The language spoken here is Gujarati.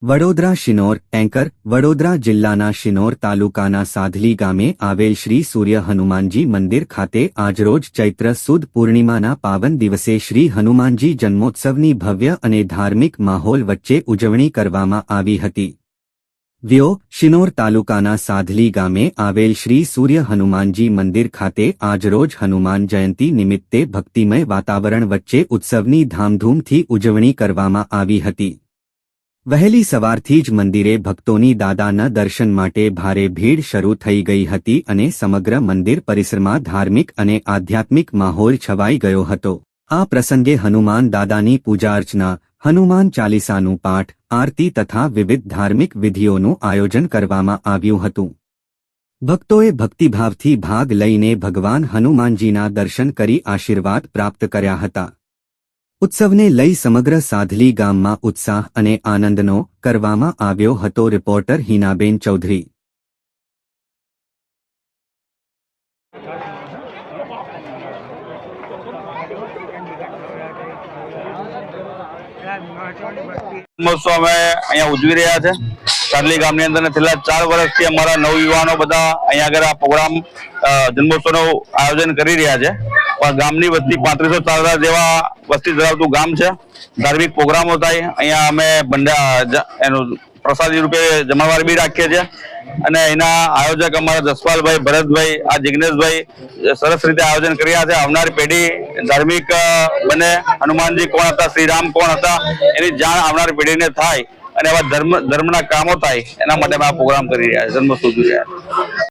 વડોદરા શિનોર એન્કર વડોદરા જિલ્લાના શિનોર તાલુકાના સાધલી ગામે આવેલ શ્રી સૂર્ય હનુમાનજી મંદિર ખાતે આજરોજ ચૈત્ર સુદ પૂર્ણિમાના પાવન દિવસે શ્રી હનુમાનજી જન્મોત્સવની ભવ્ય અને ધાર્મિક માહોલ વચ્ચે ઉજવણી કરવામાં આવી હતી। વ્યો શિનોર તાલુકાના સાધલી ગામે આવેલ શ્રી સૂર્ય હનુમાનજી મંદિર ખાતે આજરોજ હનુમાન જયંતી નિમિત્તે ભક્તિમય વાતાવરણ વચ્ચે ઉત્સવની ધામધૂમથી ઉજવણી કરવામાં આવી હતી। વહેલી સવારથી જ મંદિરે ભક્તોની દાદાના દર્શન માટે ભારે ભીડ શરૂ થઈ ગઈ હતી અને સમગ્ર મંદિર પરિસરમાં ધાર્મિક અને આધ્યાત્મિક માહોલ છવાઈ ગયો હતો। આ પ્રસંગે હનુમાન દાદાની પૂજા અર્ચના, હનુમાન ચાલીસાનું પાઠ, આરતી તથા વિવિધ ધાર્મિક વિધિઓનું આયોજન કરવામાં આવ્યું હતું। ભક્તોએ ભક્તિભાવથી ભાગ લઈને ભગવાન હનુમાનજીના દર્શન કરી આશીર્વાદ પ્રાપ્ત કર્યા હતા। ઉત્સવને લઈ સમગ્ર સાધલી ગામમાં ઉત્સાહ અને આનંદનો કરવામાં આવ્યો હતો। રિપોર્ટર હિનાબેન ચૌધરી। જન્મોત્સવ અમે અહીંયા ઉજવી રહ્યા છે સાધલી ગામની અંદર ને છેલ્લા 4 વર્ષથી અમારા નવયુવાનો બધા અહીંયા આગળ આ પ્રોગ્રામ જન્મોત્સવનું આયોજન કરી રહ્યા છે। પણ ગામની વસ્તી 3500 જેવા વસ્તી ધરાવતું ગામ છે। ધાર્મિક પ્રોગ્રામો થાય અહીંયા અમે એનું પ્રસાદી રૂપે જમણવાર બી રાખીએ છીએ અને એના આયોજક અમારા જસપાલભાઈ, ભરતભાઈ, આ જિગ્નેશભાઈ સરસ રીતે આયોજન કર્યા છે। આવનારી પેઢી ધાર્મિક બને, હનુમાનજી કોણ હતા, શ્રીરામ કોણ હતા એની જાણ આવનારી પેઢીને થાય અને આવા ધર્મના કામો થાય એના માટે અમે આ પ્રોગ્રામ કરી રહ્યા છીએ, જન્મોત્સવ ઉજવી રહ્યા છીએ।